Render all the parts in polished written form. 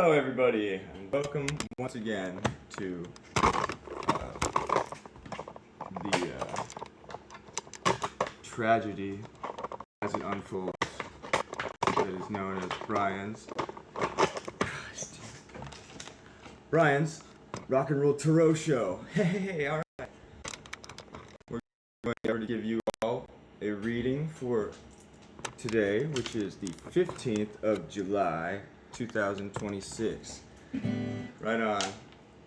Hello everybody, and welcome once again to the tragedy as it unfolds that is known as Brian's Rock and Roll Tarot Show. Hey, alright. We're going to give you all a reading for today, which is the 15th of July, 2026. Right on.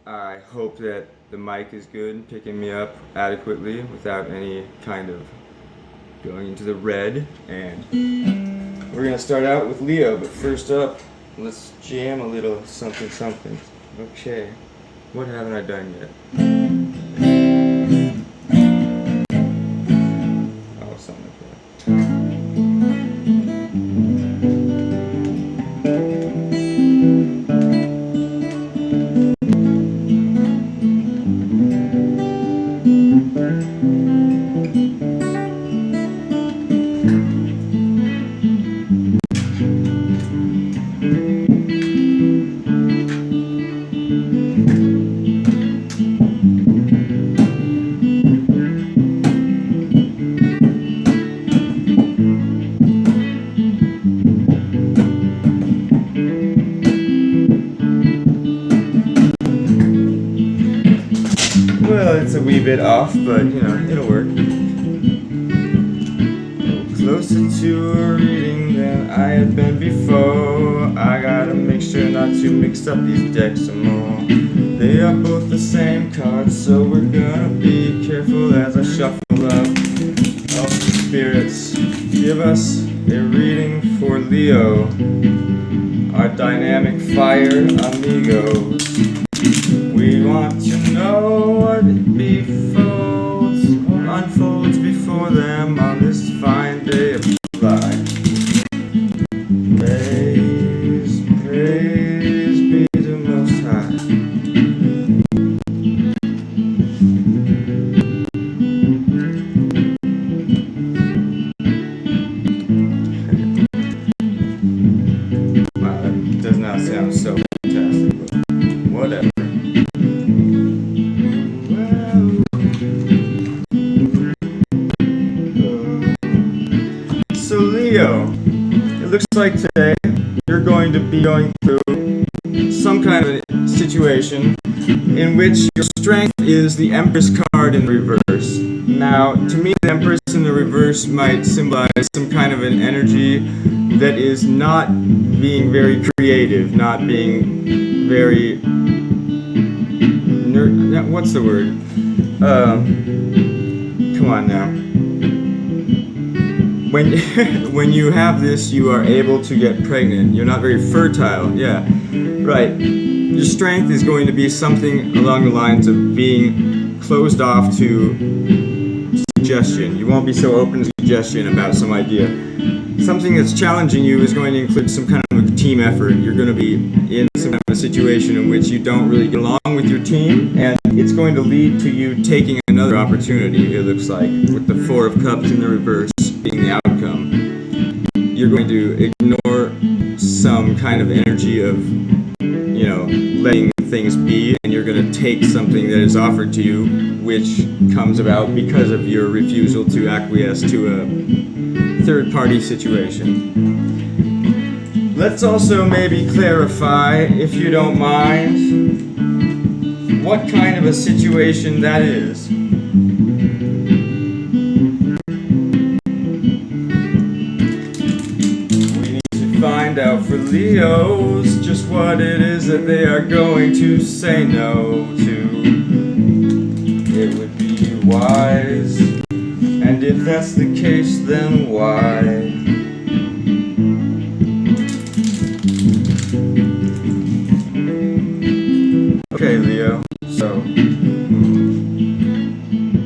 I hope that the mic is good and picking me up adequately without any kind of going into the red. And we're gonna start out with Leo, but first up, let's jam a little something something. Okay, what haven't I done yet? Oh, something like that. It's a wee bit off, but you know, it'll work. Closer to a reading than I had been before. I gotta make sure not to mix up these decks some more. They are both the same cards, so we're gonna be careful as I shuffle up. Oh, spirits, give us a reading for Leo, our dynamic fire amigos. We want to know what unfolds before them on this fine day of July. Praise be the Most High. Wow, that does not sound so fantastic, but whatever. So Leo, it looks like today you're going to be going through some kind of a situation in which your strength is the Empress card in reverse. Now, to me, the Empress in the reverse might symbolize some kind of an energy that is not being very creative, not being very... what's the word? Come on now. When you have this, you are able to get pregnant. You're not very fertile. Yeah, right. Your strength is going to be something along the lines of being closed off to suggestion. You won't be so open to suggestion about some idea. Something that's challenging you is going to include some kind of a team effort. You're going to be in some kind of a situation in which you don't really get along with your team, and it's going to lead to you taking another opportunity, it looks like, with the Four of Cups in the reverse being the outcome. You're going to ignore some kind of energy of, you know, letting things be, and you're going to take something that is offered to you, which comes about because of your refusal to acquiesce to a third-party situation. Let's also maybe clarify, if you don't mind, what kind of a situation that is. Find out for Leos just what it is that they are going to say no to. It would be wise, and if that's the case, then why? Okay, Leo, so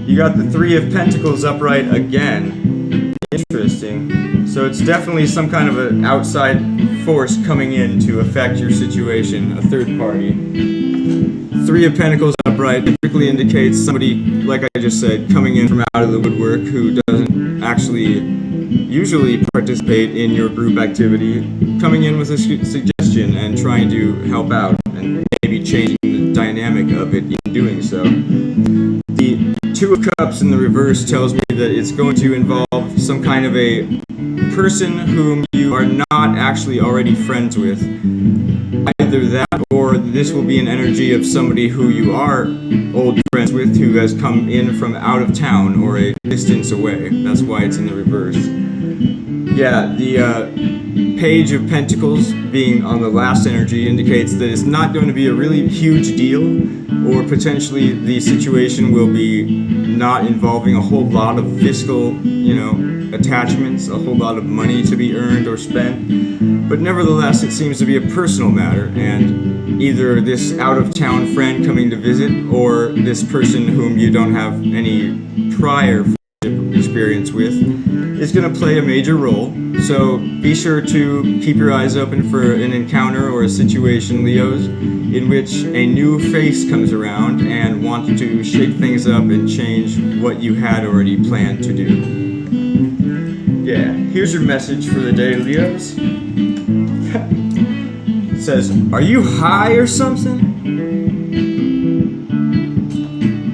you got the Three of Pentacles upright again. Interesting. So it's definitely some kind of an outside force coming in to affect your situation, a third party. Three of Pentacles upright typically indicates somebody, like I just said, coming in from out of the woodwork who doesn't actually usually participate in your group activity, coming in with a suggestion and trying trying to help out and maybe changing the dynamic of it in doing so. The Two of Cups in the reverse tells me that it's going to involve some kind of a person whom you are not actually already friends with. Either that, or this will be an energy of somebody who you are old friends with who has come in from out of town or a distance away. That's why it's in the reverse. Yeah, the Page of Pentacles being on the last energy indicates that it's not going to be a really huge deal, or potentially the situation will be not involving a whole lot of fiscal, attachments, a whole lot of money to be earned or spent. But nevertheless, it seems to be a personal matter, and either this out-of-town friend coming to visit or this person whom you don't have any prior experience with is going to play a major role. So be sure to keep your eyes open for an encounter or a situation, Leos, in which a new face comes around and wants to shake things up and change what you had already planned to do. Yeah, here's your message for the day, Leos. It says, are you high or something?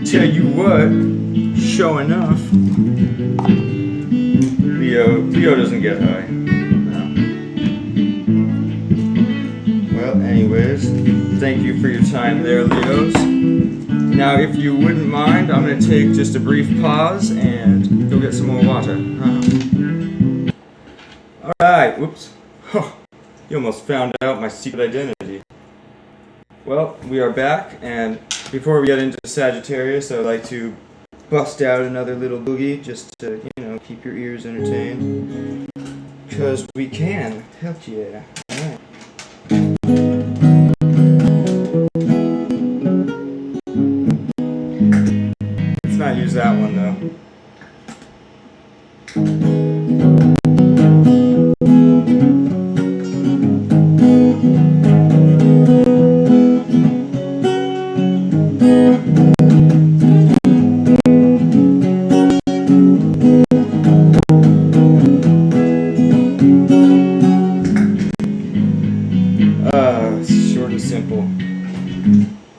Tell you what, sure enough. Leo doesn't get high. No. Well, anyways, thank you for your time there, Leos. Now, if you wouldn't mind, I'm going to take just a brief pause and go get some more water. Alright, whoops. You almost found out my secret identity. Well, we are back, and before we get into Sagittarius, I would like to bust out another little boogie just to, keep your ears entertained. Because we can. Heck yeah. Alright. Let's not use that one though. Short and simple.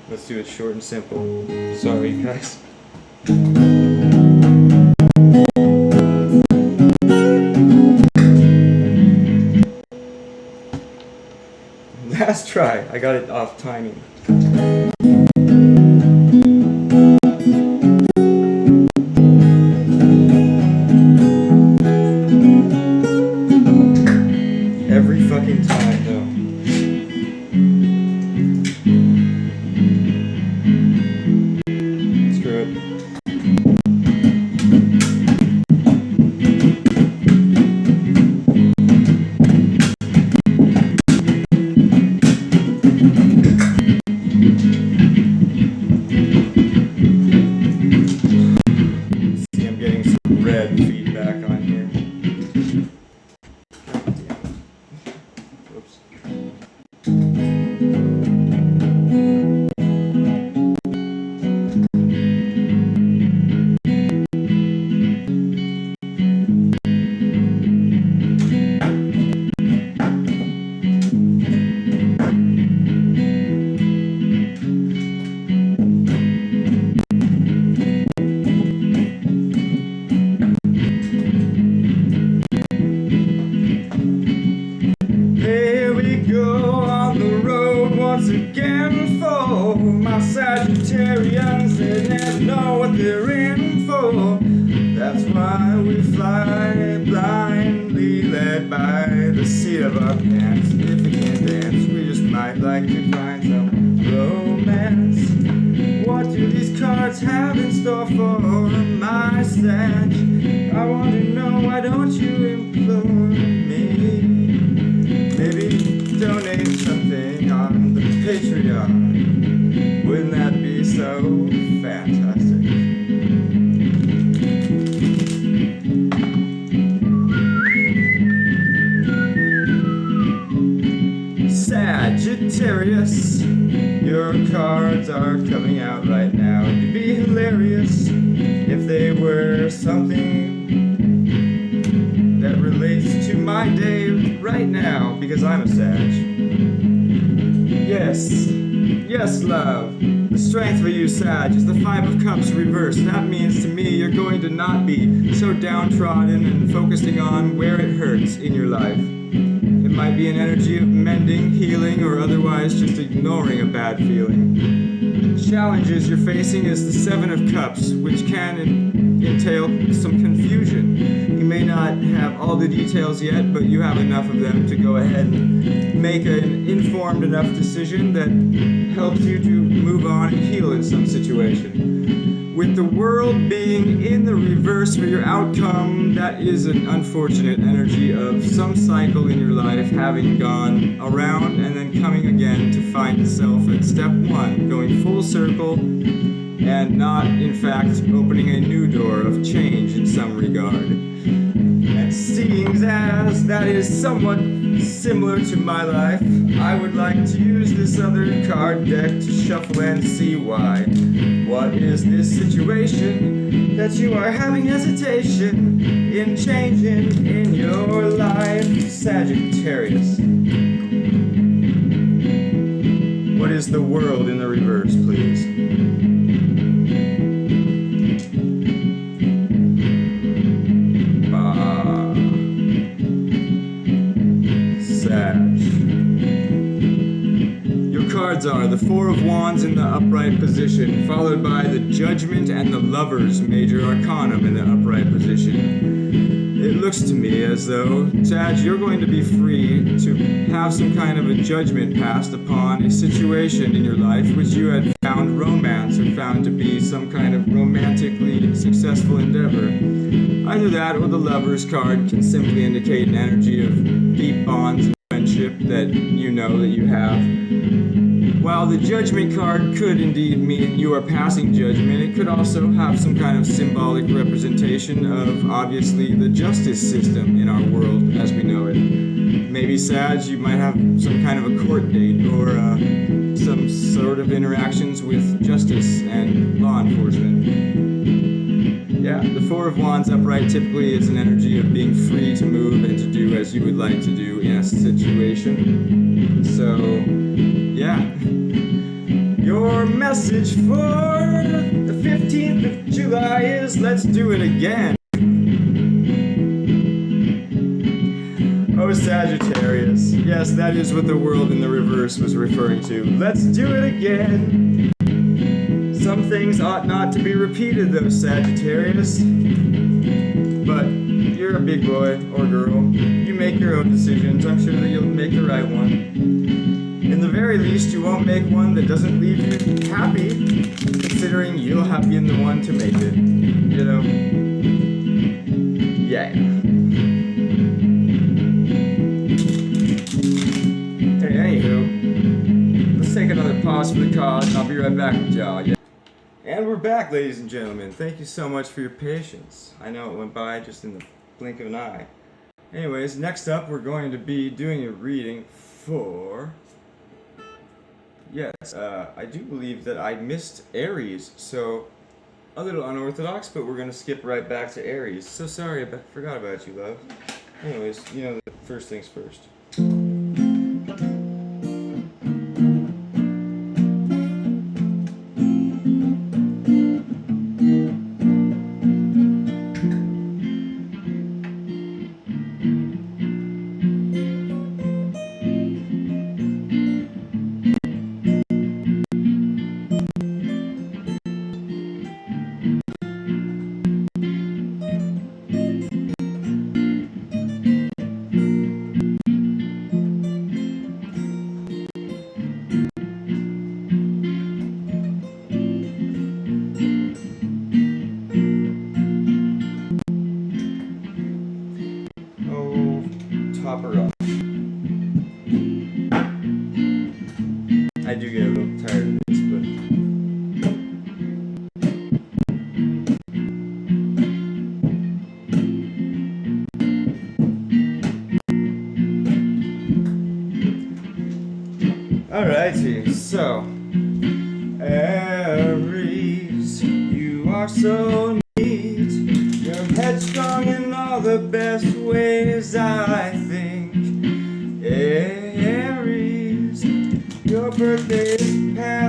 Let's do it short and simple. Sorry, guys. Last try. I got it off timing. Every fucking time, though. Again for my Sagittarians, they never know what they're in for. That's why we fly blindly, led by the seat of our pants. If we can't dance, we just might like to find some romance. What do these cards have in store for my stash? I want to know, why don't you implore me? Maybe donate something on the Patreon. Wouldn't that be so fantastic? Sagittarius, your cards are coming out right now. It'd be hilarious if they were something that relates to my day right now, because I'm a Sag. Yes, love. The strength for you, Sag, is the Five of Cups reversed. That means to me you're going to not be so downtrodden and focusing on where it hurts in your life. It might be an energy of mending, healing, or otherwise just ignoring a bad feeling. The challenges you're facing is the Seven of Cups, which can entail some confusion. You may not have all the details yet, but you have enough of them to go ahead and make an informed enough decision that helps you to move on and heal in some situation. With the world being in the reverse for your outcome, that is an unfortunate energy of some cycle in your life having gone around and then coming again to find itself at step one, going full circle and not, in fact, opening a new door of change in some regard. And seeing as that is somewhat similar to my life, I would like to use this other card deck to shuffle and see why. What is this situation that you are having hesitation in changing in your life, Sagittarius? What is the world in the reverse, please? Cards are the Four of Wands in the upright position, followed by the Judgment and the Lovers Major Arcanum in the upright position. It looks to me as though, Sag, you're going to be free to have some kind of a judgment passed upon a situation in your life which you had found romance or found to be some kind of romantically successful endeavor. Either that or the Lovers card can simply indicate an energy of deep bonds and friendship that you know that you have. While the Judgment card could indeed mean you are passing judgment, it could also have some kind of symbolic representation of, obviously, the justice system in our world as we know it. Maybe, Sag, you might have some kind of a court date or some sort of interactions with justice and law enforcement. Yeah, the Four of Wands upright typically is an energy of being free to move and to do as you would like to do in a situation. So, yeah. Your message for the 15th of July is, let's do it again. Oh, Sagittarius. Yes, that is what the world in the reverse was referring to. Let's do it again. Some things ought not to be repeated, though, Sagittarius. But you're a big boy or girl. You make your own decisions. I'm sure that you'll make the right one. In the very least, you won't make one that doesn't leave you happy, considering you'll have been the one to make it. You know? Yeah. Hey, anywho, let's take another pause for the cause, and I'll be right back with y'all. Yeah. And we're back, ladies and gentlemen. Thank you so much for your patience. I know it went by just in the blink of an eye. Anyways, next up, we're going to be doing a reading for... Yes, I do believe that I missed Aries, so a little unorthodox, but we're going to skip right back to Aries. So sorry, I forgot about you, love. Anyways, you know, the first things first. Top her up. I do get a little tired of this, but alrighty, so Aries, you are so neat. You're headstrong in all the best ways, I think. Aries, your birthday is past.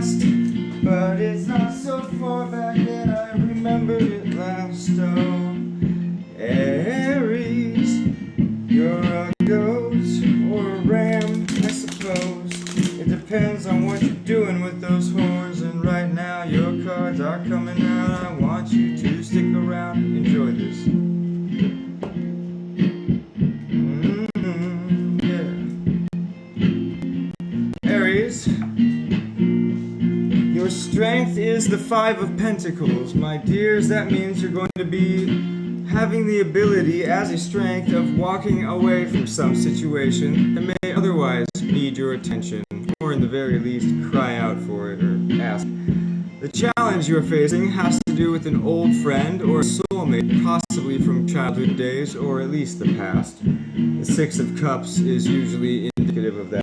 doing with those horns? And right now your cards are coming out. I want you to stick around and enjoy this. Yeah. Aries, your strength is the Five of Pentacles. My dears, that means you're going to be having the ability as a strength of walking away from some situation that may otherwise need your attention, or in the very least cry out for it or ask. The challenge you're facing has to do with an old friend or a soulmate, possibly from childhood days or at least the past. The Six of Cups is usually indicative of that.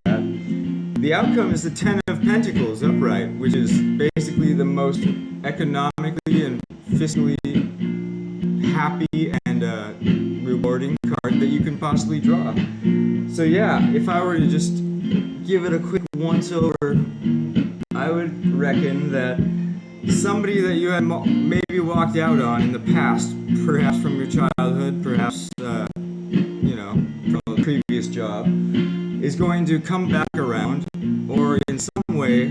The outcome is the Ten of Pentacles upright, which is basically the most economically and fiscally happy and rewarding card that you can possibly draw. So yeah, if I were to just give it a quick once over, I would reckon that somebody that you had maybe walked out on in the past, perhaps from your childhood, perhaps from a previous job, is going to come back around, or in some way,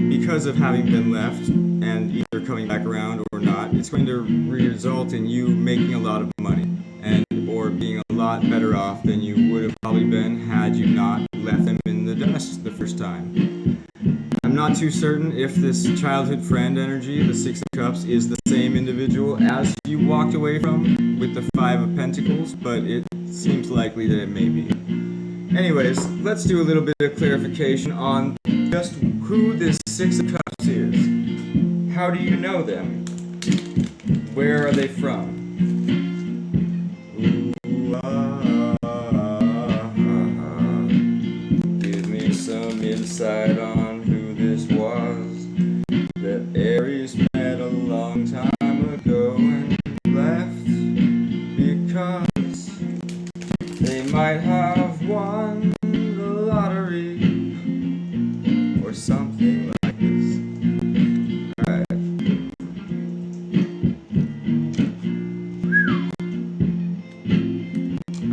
because of having been left and either coming back around or not, it's going to result in you making a lot of money and or being a lot better off than you would have probably been had you not left them in the dust the first time. I'm not too certain if this childhood friend energy, the Six of Cups, is the same individual as you walked away from with the Five of Pentacles, but it seems likely that it may be. Anyways, let's do a little bit of clarification on just who this Six of Cups is. How do you know them? Where are they from? Ooh, Give me some insight on who this was that Aries met a long time ago and left because they might have won the lottery or something like this. Alright.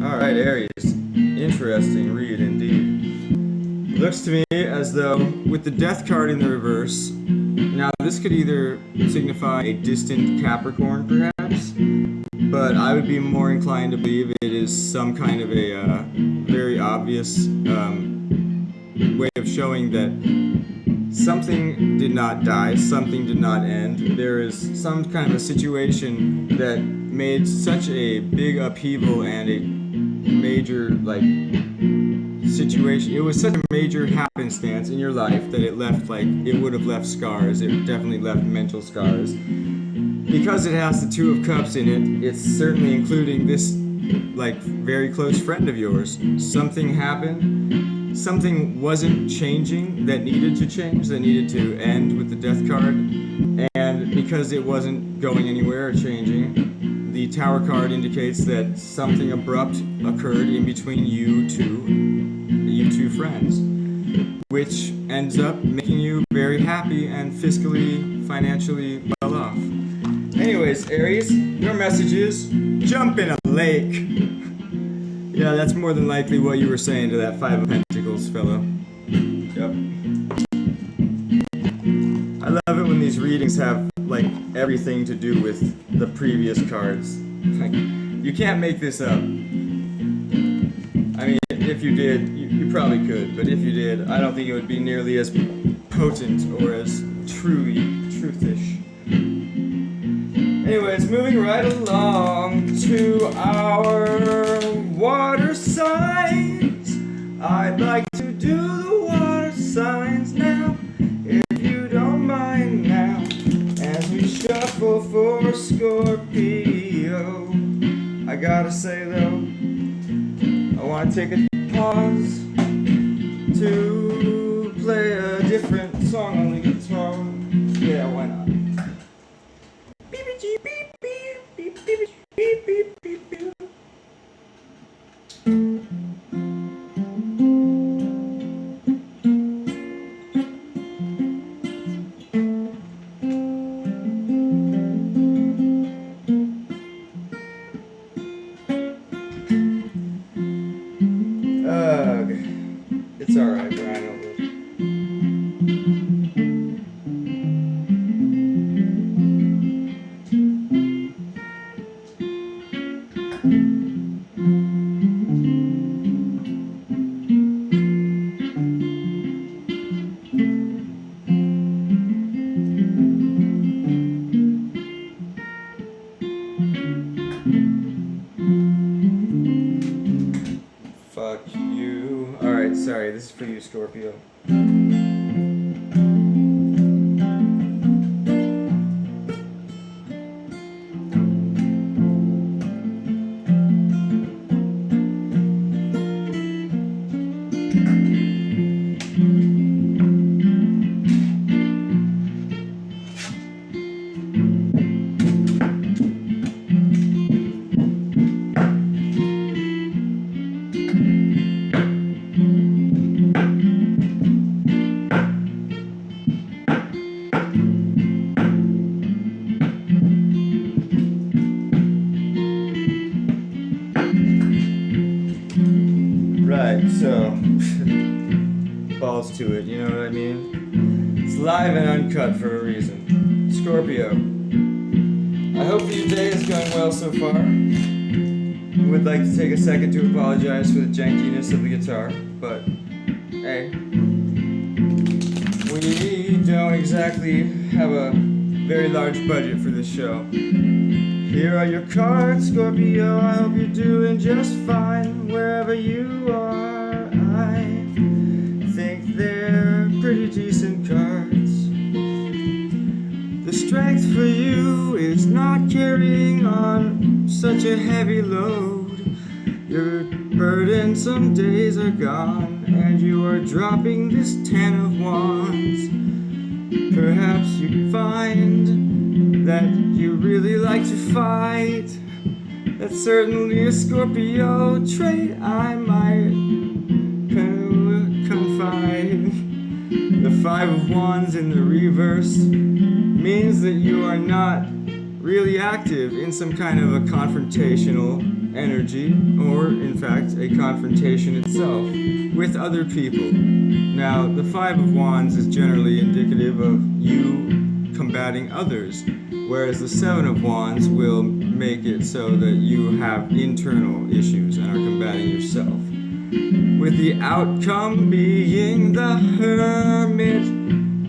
Alright, Aries. Interesting read indeed. Looks to me as though with the Death card in the reverse, now this could either signify a distant Capricorn perhaps, but I would be more inclined to believe it is some kind of a very obvious way of showing that something did not die, something did not end. There is some kind of a situation that made such a big upheaval and a major situation. It was such a major happenstance in your life that it would have left scars. It definitely left mental scars. Because it has the Two of Cups in it, it's certainly including this very close friend of yours. Something happened, something wasn't changing that needed to change, that needed to end with the Death card, and because it wasn't going anywhere or changing, the Tower card indicates that something abrupt occurred in between you two friends, which ends up making you very happy and fiscally, financially well off. Anyways, Aries, your message is jump in a lake. Yeah, that's more than likely what you were saying to that Five of Pentacles fellow. Yep. I love it when these readings have everything to do with the previous cards. You can't make this up. I mean, if you did, you probably could, but if you did, I don't think it would be nearly as potent or as truly truthish. Anyways, moving right along to our water signs. I'd like to do the water signs now, if you don't mind now, as we shuffle for Scorpio. I gotta say though, I wanna take a pause to play a different song on the guitar. Yeah, why not? Beep beep beep beep beep beep beep beep beep. It's alright, Brian. you, Scorpio. Right, so balls to it, you know what I mean? It's live and uncut for a reason. Scorpio, I hope your day is going well so far. I would like to take a second to apologize for the jankiness of the guitar, but hey, we don't exactly have a very large budget for this show. Here are your cards, Scorpio. I hope you're doing just fine wherever you are. I think they're pretty decent cards. The strength for you is not carrying on such a heavy load. Your burdensome days are gone, and you are dropping this 10 of wands. Perhaps you find that you really like to fight. That's certainly a Scorpio trait I might confide. The 5 of wands in the reverse means that you are not really active in some kind of a confrontational energy, or in fact a confrontation itself with other people. Now, the 5 of wands is generally indicative of you combating others, whereas the 7 of wands will make it so that you have internal issues and are combating yourself. With the outcome being the hermit,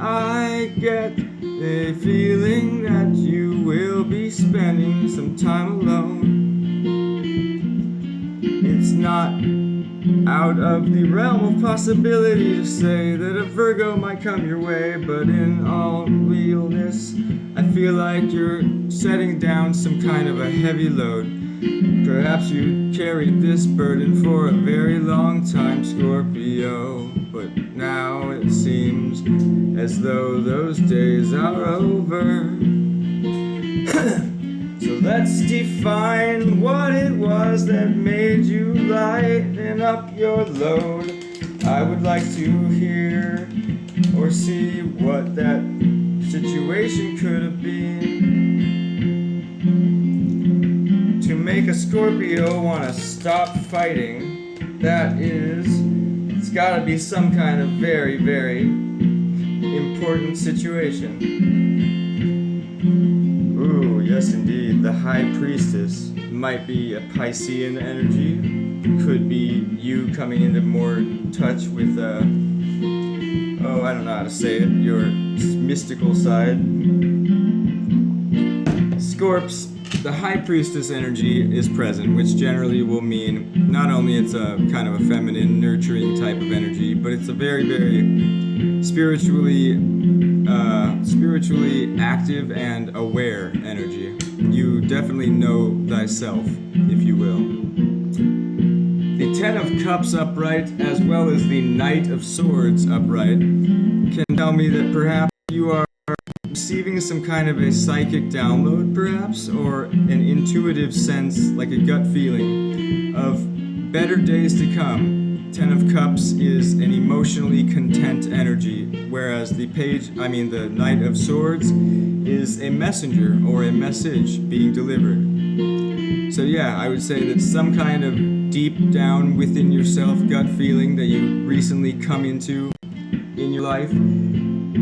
I get a feeling that you will be spending some time alone. It's not out of the realm of possibility to say that a Virgo might come your way, but in all realness, I feel like you're setting down some kind of a heavy load. Perhaps you carried this burden for a very long time, Scorpio, but now it seems as though those days are over. So let's define what it was that made you lighten up your load. I would like to hear or see what that situation could have been. To make a Scorpio want to stop fighting, it's gotta be some kind of very, very important situation. Ooh, yes indeed. The High Priestess might be a Piscean energy. Could be you coming into more touch with, I don't know how to say it, your mystical side. Scorps, the High Priestess energy is present, which generally will mean not only it's a kind of a feminine, nurturing type of energy, but it's a very, very spiritually active and aware energy. You definitely know thyself, if you will. The 10 of Cups upright, as well as the Knight of Swords upright, can tell me that perhaps you are receiving some kind of a psychic download, perhaps, or an intuitive sense, like a gut feeling, of better days to come. 10 of Cups is an emotionally content energy, whereas the Knight of Swords is a messenger or a message being delivered. So yeah, I would say that some kind of deep down within yourself gut feeling that you recently come into in your life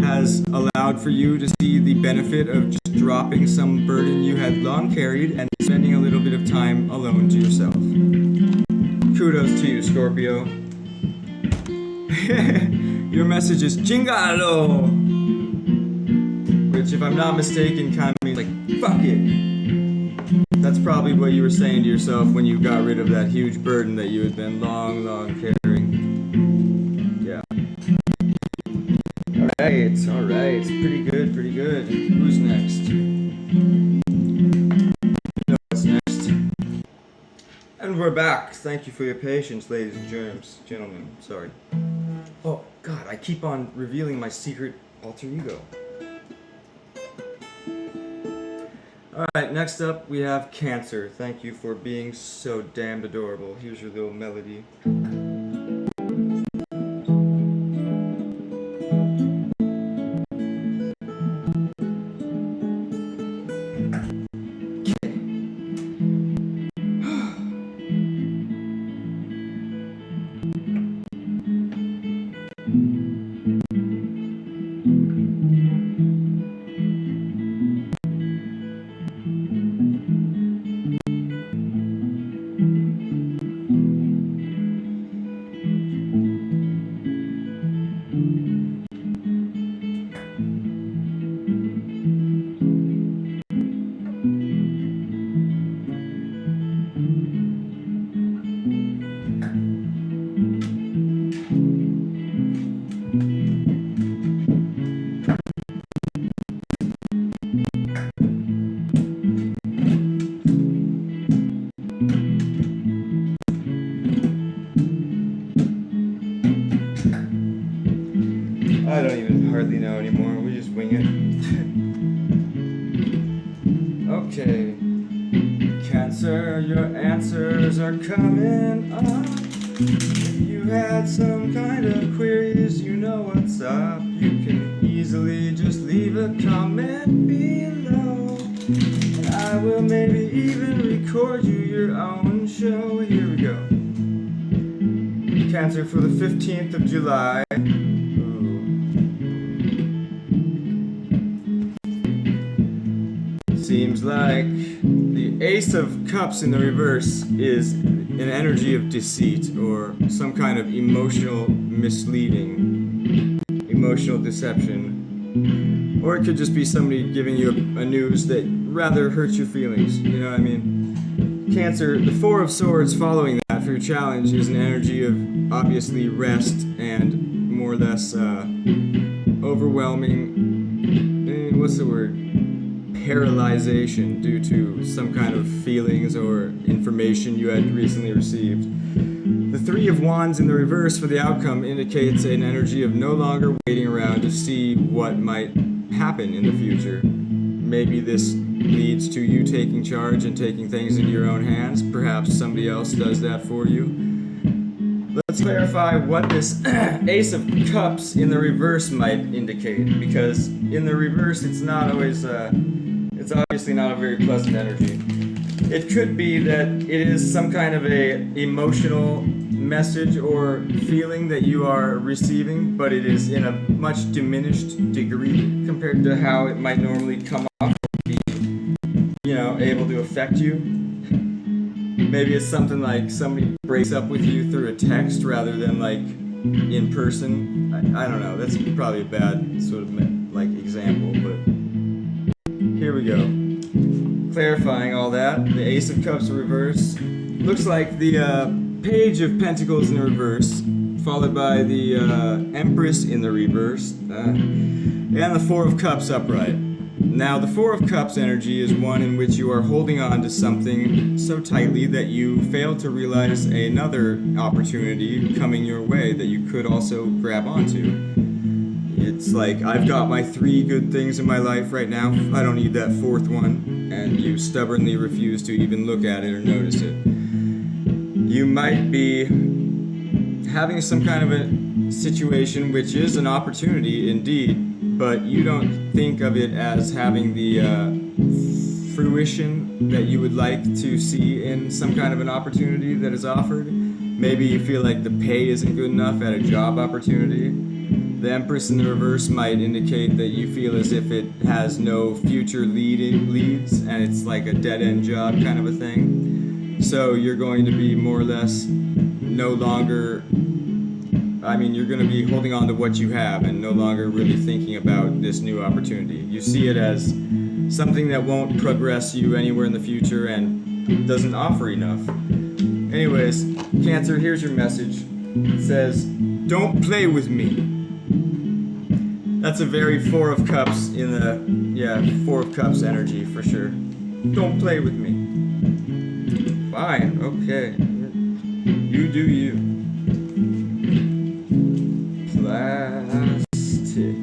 has allowed for you to see the benefit of just dropping some burden you had long carried and spending a little bit of time alone to yourself. Kudos to you, Scorpio. Your message is chingalo, which, if I'm not mistaken, kind of means like, fuck it. That's probably what you were saying to yourself when you got rid of that huge burden that you had been long carrying. Yeah. All right. Pretty good, pretty good. Who's next? You know what's next. And we're back. Thank you for your patience, ladies and gentlemen. Sorry. Oh, God, I keep on revealing my secret alter ego. Alright, next up we have Cancer. Thank you for being so damned adorable. Here's your little melody. I don't even hardly know anymore. We just wing it. Okay. Cancer, your answers are coming up. If you had some kind of queries, you know what's up. You can easily just leave a comment below. And I will maybe even record you your own show. Here we go. Cancer for the 15th of July. Seems like the Ace of Cups in the reverse is an energy of deceit or some kind of emotional misleading, emotional deception. Or it could just be somebody giving you a news that rather hurts your feelings, you know what I mean? Cancer, the Four of Swords following that for your challenge is an energy of obviously rest and more or less overwhelming, what's the word? Paralyzation due to some kind of feelings or information you had recently received. The Three of Wands in the reverse for the outcome indicates an energy of no longer waiting around to see what might happen in the future. Maybe this leads to you taking charge and taking things into your own hands. Perhaps somebody else does that for you. Let's clarify what this Ace of Cups in the reverse might indicate, because in the reverse it's not always it's obviously not a very pleasant energy. It could be that it is some kind of a emotional message or feeling that you are receiving, but it is in a much diminished degree compared to how it might normally come off and be, able to affect you. Maybe it's something like somebody breaks up with you through a text rather than like in person. I don't know, that's probably a bad sort of example, but here we go. Clarifying all that, the Ace of Cups reverse looks like the Page of Pentacles in the reverse, followed by the Empress in the reverse, and the Four of Cups upright. Now, the Four of Cups energy is one in which you are holding on to something so tightly that you fail to realize another opportunity coming your way that you could also grab onto. It's like, I've got my 3 good things in my life right now, I don't need that 4th one, and you stubbornly refuse to even look at it or notice it. You might be having some kind of a situation which is an opportunity indeed, but you don't think of it as having the fruition that you would like to see in some kind of an opportunity that is offered. Maybe you feel like the pay isn't good enough at a job opportunity. The Empress in the reverse might indicate that you feel as if it has no future leads and it's like a dead-end job kind of a thing. So you're going to be more or less no longer, you're going to be holding on to what you have and no longer really thinking about this new opportunity. You see it as something that won't progress you anywhere in the future and doesn't offer enough. Anyways, Cancer, here's your message. It says, don't play with me. That's a very Four of Cups in the, yeah, Four of Cups energy for sure. Don't play with me. Fine, okay. You do you. Plastic.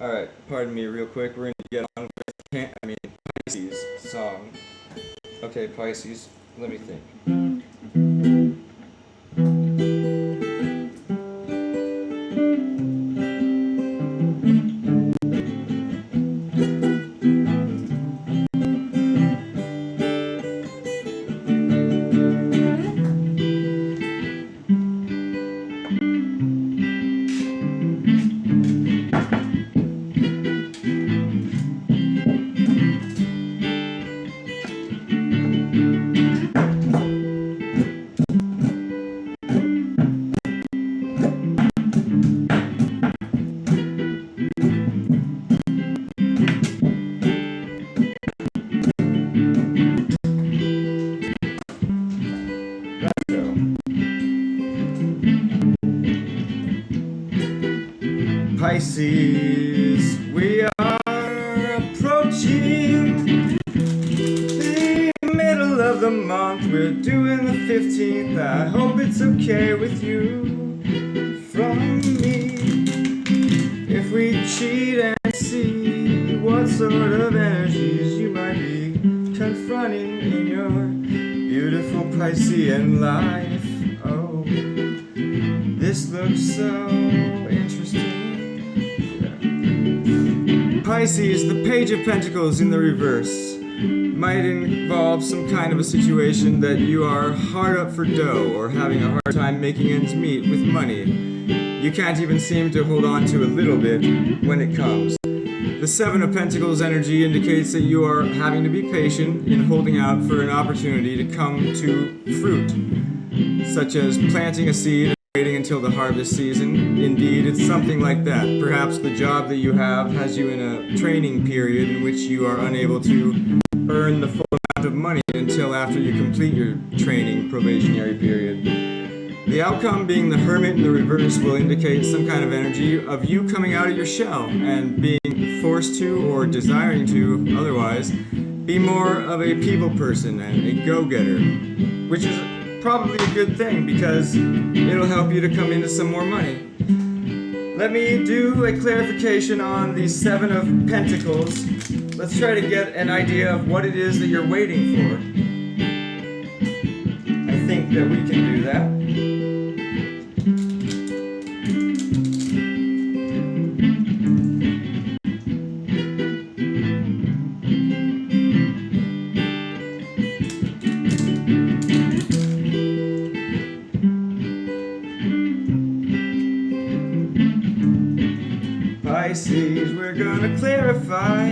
Alright, pardon me real quick. We're going to get on with Pisces song. Okay, Pisces, let me think. Pisces, we are approaching the middle of the month. We're doing the 15th. I hope it's okay with you from me if we cheat and see what sort of energies you might be confronting in your beautiful Piscean life. Oh, this looks so interesting. Pisces, the Page of Pentacles in the reverse might involve some kind of a situation that you are hard up for dough or having a hard time making ends meet with money. You can't even seem to hold on to a little bit when it comes. The Seven of Pentacles energy indicates that you are having to be patient in holding out for an opportunity to come to fruit, such as planting a seed waiting until the harvest season. Indeed, it's something like that. Perhaps the job that you have has you in a training period in which you are unable to earn the full amount of money until after you complete your training probationary period. The outcome, being the Hermit in the reverse, will indicate some kind of energy of you coming out of your shell and being forced to, or desiring to otherwise, be more of a people person and a go-getter, which is probably a good thing because it'll help you to come into some more money. Let me do a clarification on the Seven of Pentacles. Let's try to get an idea of what it is that you're waiting for. I think that we can do that. Pisces, we're gonna clarify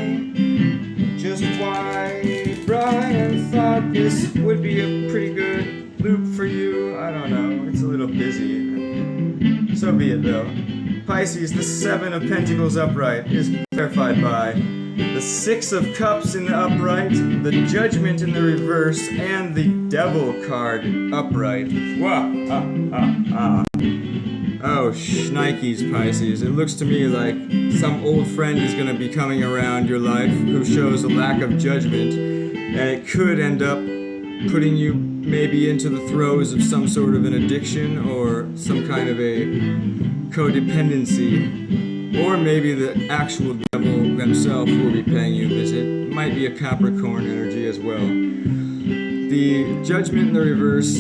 just why Brian thought this would be a pretty good loop for you. I don't know, it's a little busy. So be it though. Pisces, the Seven of Pentacles upright is clarified by the Six of Cups in the upright, the Judgment in the reverse, and the Devil card upright. Wah, ah, ah, ah. Oh, shnikes, Pisces. It looks to me like some old friend is going to be coming around your life who shows a lack of judgment, and it could end up putting you maybe into the throes of some sort of an addiction or some kind of a codependency. Or maybe the actual devil themselves will be paying you a visit. It might be a Capricorn energy as well. The Judgment in the reverse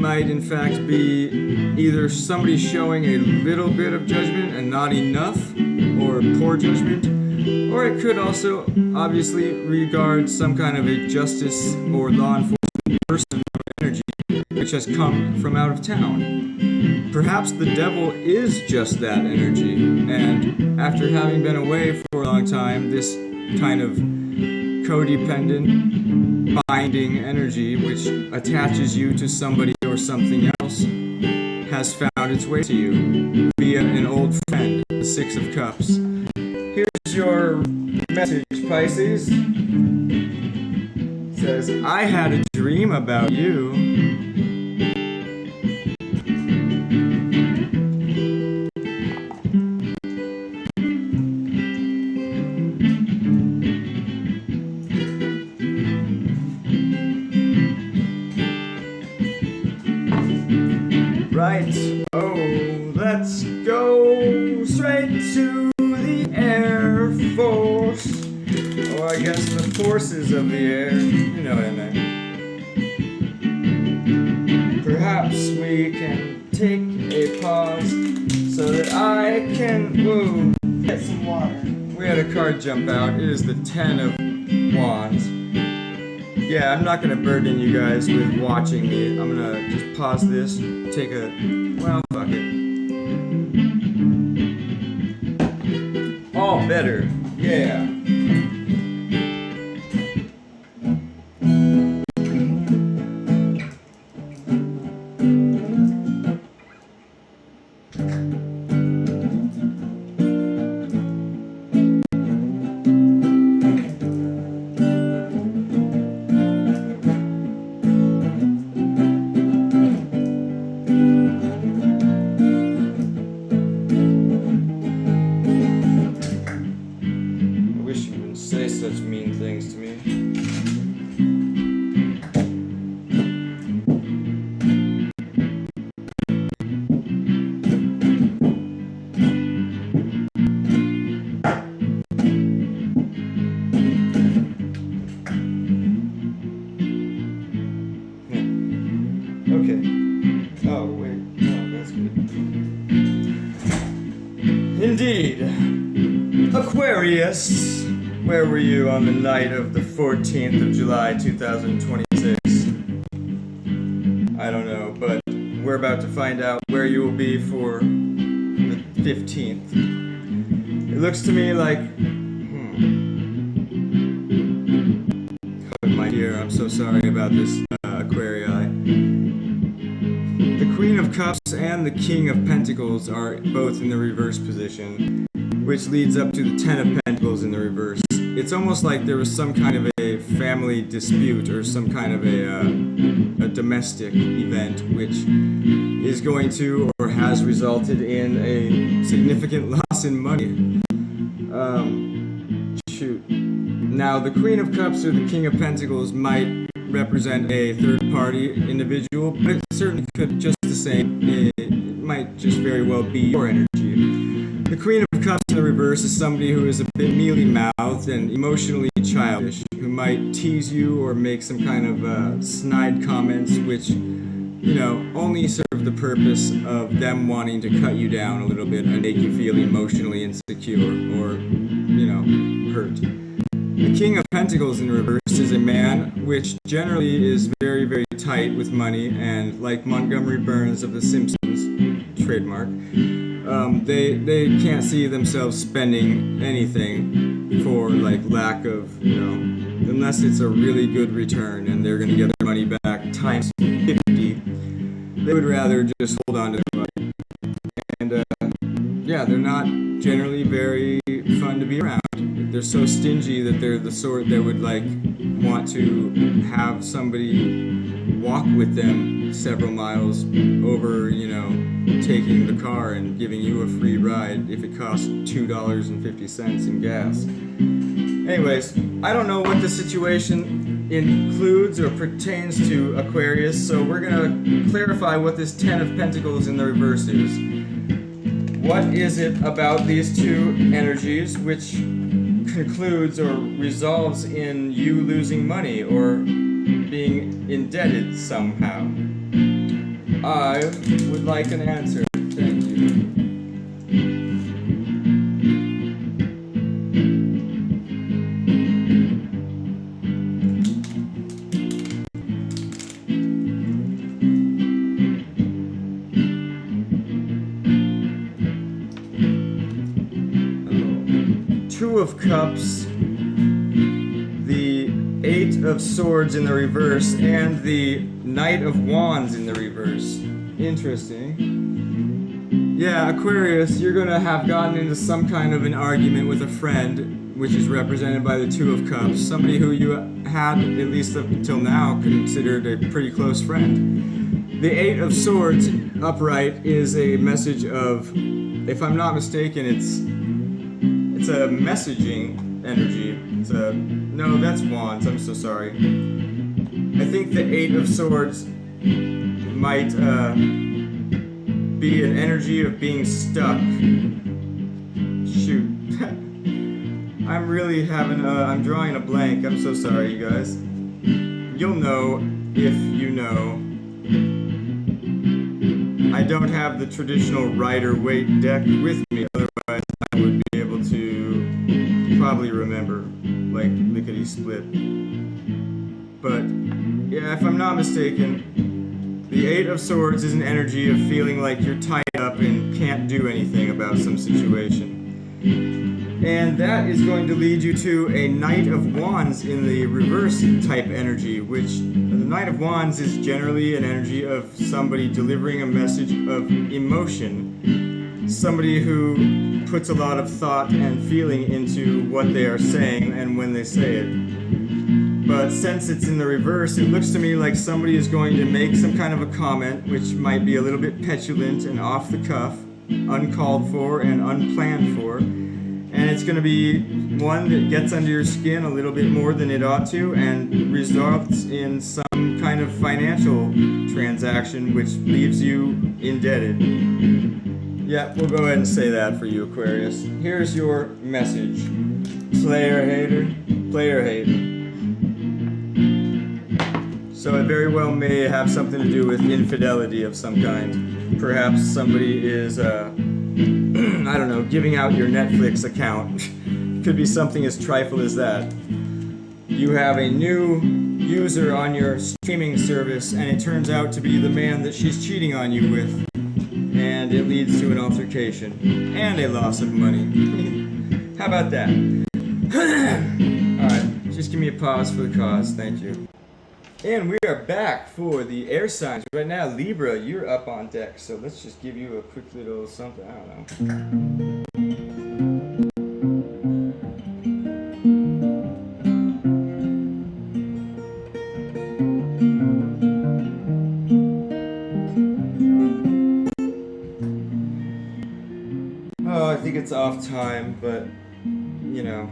might in fact be either somebody showing a little bit of judgment and not enough, or poor judgment, or it could also obviously regard some kind of a justice or law enforcement person of energy which has come from out of town. Perhaps the devil is just that energy, and after having been away for a long time, this kind of codependent, binding energy which attaches you to somebody or something else has found its way to you via an old friend, the Six of Cups. Here's your message, Pisces. It says, I had a dream about you. let's go straight to the Air Force. Or I guess the forces of the air. You know what I meant. Perhaps we can take a pause so that I can get some water. We had a card jump out. It is the 10 of Wands. Yeah, I'm not gonna burden you guys with watching me. I'm gonna just pause this, take a, well, fuck it. All better, yeah. Say such mean things to me. Okay. Oh, wait. Oh, that's good. Indeed. Aquarius. Where were you on the night of the 14th of July, 2026? I don't know, but we're about to find out where you will be for the 15th. It looks to me like... Oh, my dear, I'm so sorry about this, Aquarii. The Queen of Cups and the King of Pentacles are both in the reverse position, which leads up to the 10 of Pentacles in the reverse. It's almost like there was some kind of a family dispute or some kind of a domestic event which is going to or has resulted in a significant loss in money. Now, the Queen of Cups or the King of Pentacles might represent a third-party individual, but it certainly could just the same. It might just very well be your energy. The Queen of Cups in the reverse is somebody who is a bit mealy-mouthed and emotionally childish, who might tease you or make some kind of snide comments which, you know, only serve the purpose of them wanting to cut you down a little bit and make you feel emotionally insecure or, you know, hurt. The King of Pentacles in reverse is a man which generally is very, very tight with money, and like Montgomery Burns of The Simpsons, trademark, they can't see themselves spending anything for like lack of, you know, unless it's a really good return and they're going to get their money back times 50. They would rather just hold on to their money. And yeah, they're not generally very fun to be around. They're so stingy that they're the sort that would like want to have somebody walk with them several miles over, you know, taking the car and giving you a free ride if it costs $2.50 in gas. Anyways, I don't know what the situation includes or pertains to Aquarius, so we're going to clarify what this 10 of Pentacles in the reverse is. What is it about these two energies which concludes or resolves in you losing money or being indebted somehow? I would like an answer. Thank you. Two of Cups, the Eight of Swords in the reverse, and the Knight of Wands in the reverse. Interesting. Yeah, Aquarius, you're going to have gotten into some kind of an argument with a friend, which is represented by the Two of Cups, somebody who you had, at least up until now, considered a pretty close friend. The Eight of Swords upright is a message of, if I'm not mistaken, it's a messaging energy. No, that's Wands, I'm so sorry. I think the Eight of Swords might would be an energy of being stuck. Shoot. I'm really having I'm drawing a blank. I'm so sorry, you guys. You'll know if you know. I don't have the traditional Rider-Waite deck with me, otherwise I would be able to probably remember, like lickety-split. But, yeah, if I'm not mistaken, the Eight of Swords is an energy of feeling like you're tied up and can't do anything about some situation. And that is going to lead you to a Knight of Wands in the reverse type energy, which the Knight of Wands is generally an energy of somebody delivering a message of emotion. Somebody who puts a lot of thought and feeling into what they are saying and when they say it. But since it's in the reverse, it looks to me like somebody is going to make some kind of a comment which might be a little bit petulant and off the cuff, uncalled for and unplanned for. And it's going to be one that gets under your skin a little bit more than it ought to and results in some kind of financial transaction which leaves you indebted. Yeah, we'll go ahead and say that for you, Aquarius. Here's your message. Player hater, player hater. So it very well may have something to do with infidelity of some kind. Perhaps somebody is I don't know, giving out your Netflix account. Could be something as trifle as that. You have a new user on your streaming service and it turns out to be the man that she's cheating on you with. And it leads to an altercation and a loss of money. How about that? Alright, just give me a pause for the cause, thank you. And we are back for the air signs. Right now, Libra, you're up on deck. So let's just give you a quick little something. I don't know. Oh, I think it's off time, but, you know.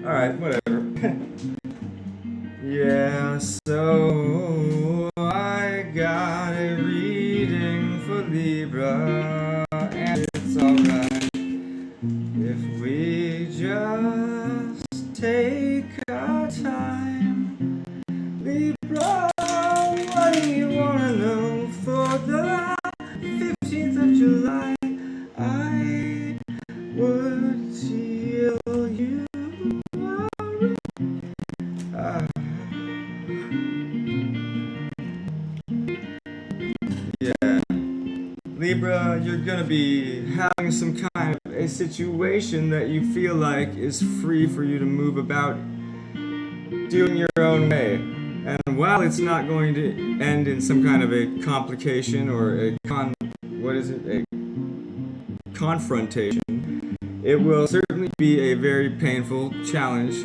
Alright, whatever. Yeah, so I got a reading for Libra, and it's alright if we just take our time. Libra, what do you wanna know for the 15th of July? I would tell you. Yeah, Libra, you're gonna be having some kind of a situation that you feel like is free for you to move about doing your own way. And while it's not going to end in some kind of a complication or a confrontation, it will certainly be a very painful challenge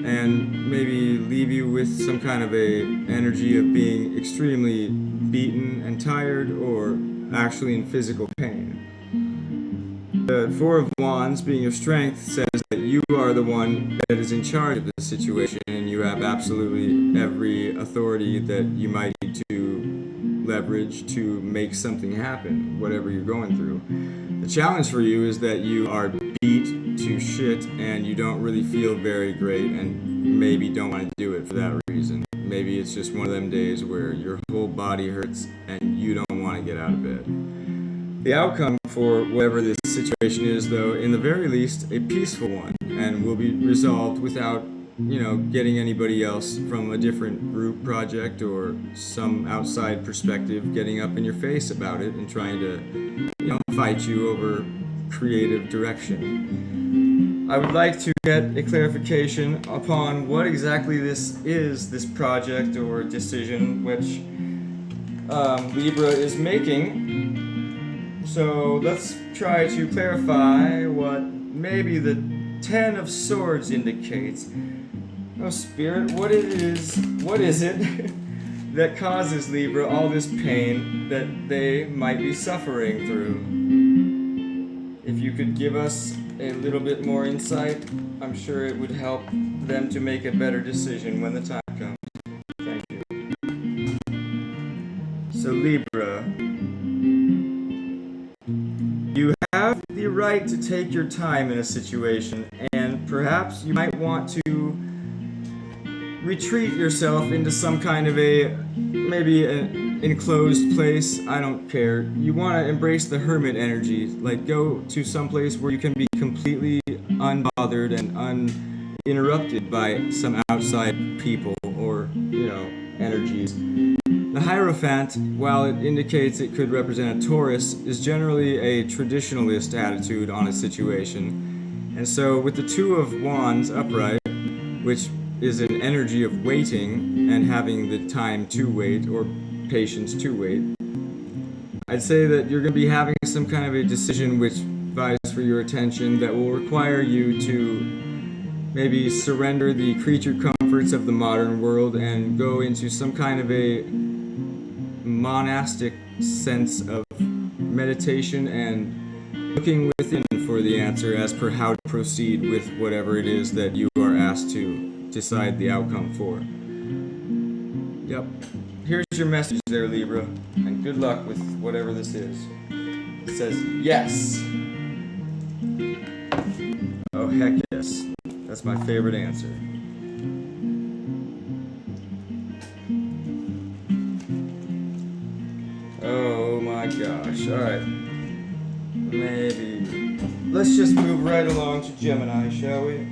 and maybe leave you with some kind of a energy of being extremely beaten and tired or actually in physical pain. The Four of Wands, being your strength, says that you are the one that is in charge of the situation and you have absolutely every authority that you might need to leverage to make something happen, whatever you're going through. The challenge for you is that you are beat to shit and you don't really feel very great and maybe don't want to do it for that reason. Maybe it's just one of them days where your whole body hurts and you don't want to get out of bed. The outcome for whatever this situation is, though, in the very least, a peaceful one, and will be resolved without, getting anybody else from a different group project or some outside perspective getting up in your face about it and trying to, fight you over creative direction. I would like to get a clarification upon what exactly this is, this project or decision which Libra is making. So let's try to clarify what maybe the Ten of Swords indicates. Oh, Spirit, what is it that causes Libra all this pain that they might be suffering through? If you could give us a little bit more insight, I'm sure it would help them to make a better decision when the time comes. Thank you. So Libra, you have the right to take your time in a situation, and perhaps you might want to retreat yourself into some kind of maybe an enclosed place. I don't care. You want to embrace the hermit energy, like go to some place where you can be completely unbothered and uninterrupted by some outside people or, energies. The Hierophant, while it indicates it could represent a Taurus, is generally a traditionalist attitude on a situation. And so with the Two of Wands upright, which is an energy of waiting and having the time to wait or patience to wait, I'd say that you're going to be having some kind of a decision which vies for your attention that will require you to maybe surrender the creature comforts of the modern world and go into some kind of a monastic sense of meditation and looking within for the answer as per how to proceed with whatever it is that you are asked to decide the outcome for. Yep. Here's your message there, Libra, and good luck with whatever this is. It says yes. Oh, heck yes. That's my favorite answer. Oh my gosh. Alright. Maybe. Let's just move right along to Gemini, shall we?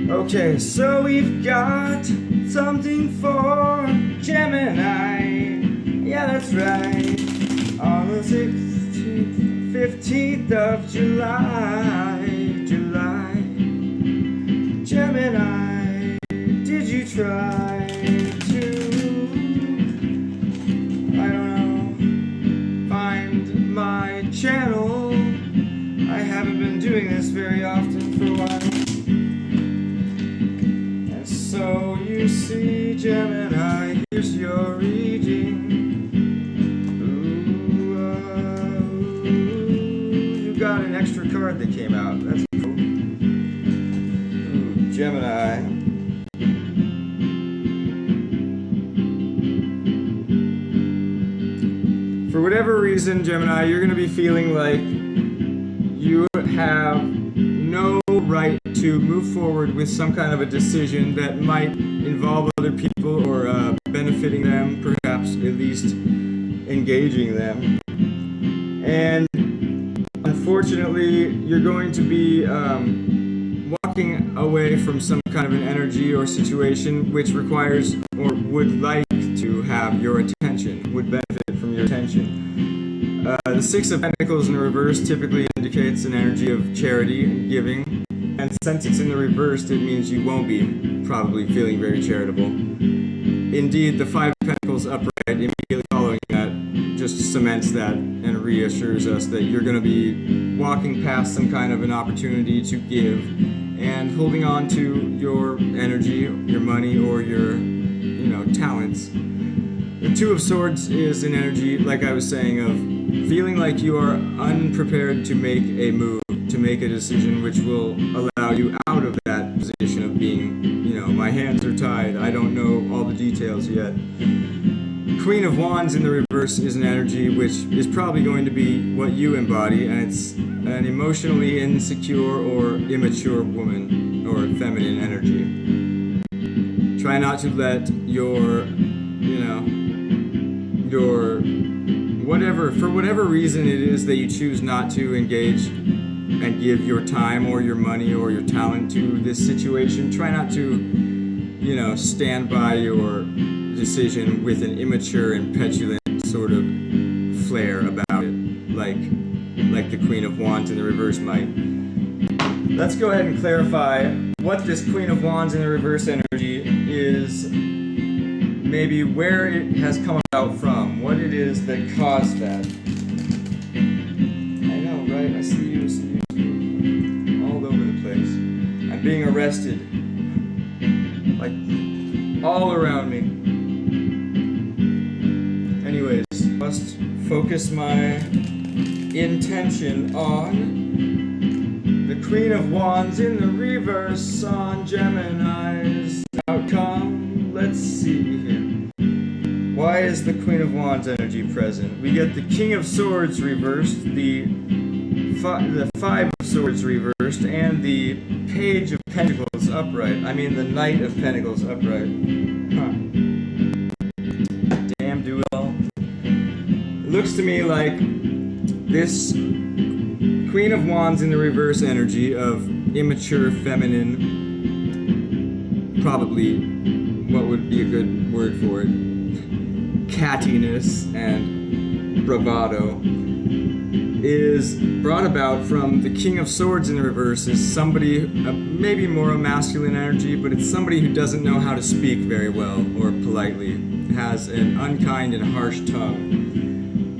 Okay, so we've got something for Gemini. Yeah, that's right. On the 16th, 15th of July. Gemini, did you try to, I don't know, find my channel? I haven't been doing this very often for a while. So you see, Gemini, here's your reading. You got an extra card that came out. That's cool. Ooh, Gemini. For whatever reason, Gemini, you're going to be feeling like you have no right to move forward with some kind of a decision that might involve other people or benefiting them, perhaps at least engaging them. And unfortunately, you're going to be walking away from some kind of an energy or situation which requires or would like to have your attention, would benefit from your attention. The Six of Pentacles in reverse typically indicates an energy of charity and giving. And since it's in the reverse, it means you won't be probably feeling very charitable. Indeed, the Five of Pentacles upright immediately following that just cements that and reassures us that you're going to be walking past some kind of an opportunity to give and holding on to your energy, your money, or your, talents. The Two of Swords is an energy, like I was saying, of feeling like you are unprepared to make a move, to make a decision which will allow you out of that position of being, my hands are tied, I don't know all the details yet. Queen of Wands in the reverse is an energy which is probably going to be what you embody, and it's an emotionally insecure or immature woman or feminine energy. Try not to let your for whatever reason it is that you choose not to engage and give your time or your money or your talent to this situation, try not to, stand by your decision with an immature and petulant sort of flair about it, like the Queen of Wands in the reverse might. Let's go ahead and clarify what this Queen of Wands in the reverse energy is, maybe where it has come about from, what it is that caused that. I know, right? I see you, all over the place. I'm being arrested, like all around me. Anyways, must focus my intention on the Queen of Wands in the reverse on Gemini's outcome. Let's see here. Why is the Queen of Wands energy present? We get the King of Swords reversed, the Five of Swords reversed, and the Page of Pentacles upright. I mean the Knight of Pentacles upright. Damn duel. It looks to me like this Queen of Wands in the reverse energy of immature feminine, probably what would be a good word for it, cattiness and bravado, is brought about from the King of Swords in the reverse is somebody, maybe more a masculine energy, but it's somebody who doesn't know how to speak very well or politely, has an unkind and harsh tongue.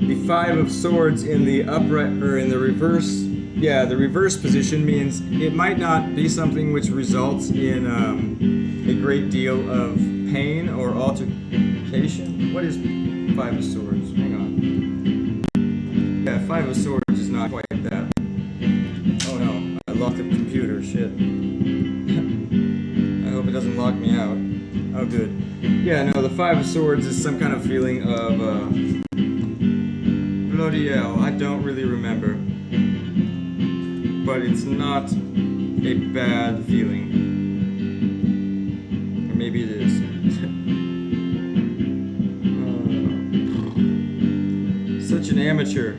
The Five of Swords in the upright, or in the reverse, the reverse position means it might not be something which results in a great deal of pain or altercation. What is Five of Swords? Hang on. Yeah, Five of Swords is not quite that. Oh no, I locked the computer, shit. I hope it doesn't lock me out. Oh good. Yeah, no, the Five of Swords is some kind of feeling of, bloody hell, I don't really remember. But it's not a bad feeling. Or maybe it is. Such an amateur.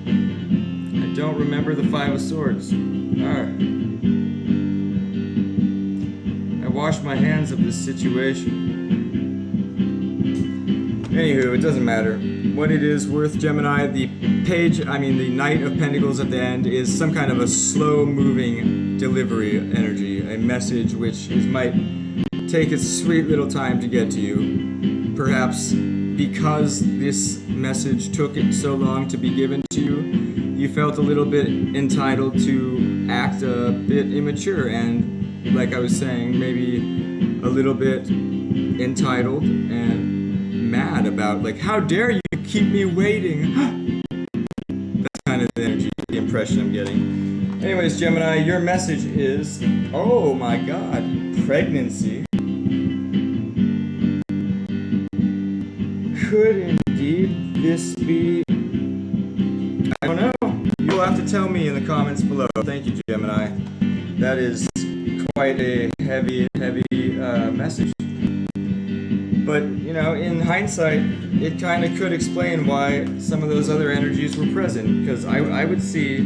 I don't remember the Five of Swords. I washed my hands of this situation. Anywho, it doesn't matter. What it is worth, Gemini, the Knight of Pentacles at the end is some kind of a slow-moving delivery energy, a message which might take its sweet little time to get to you. Perhaps because this message took it so long to be given to you, you felt a little bit entitled to act a bit immature and, like I was saying, maybe a little bit entitled and mad about, like, how dare you keep me waiting? That's kind of the energy, the impression I'm getting. Anyways, Gemini, your message is, oh my god, pregnancy. Could indeed this be, I don't know, you'll have to tell me in the comments below. Thank you, Gemini. That is quite a heavy message. But, in hindsight, it kind of could explain why some of those other energies were present, because I would see,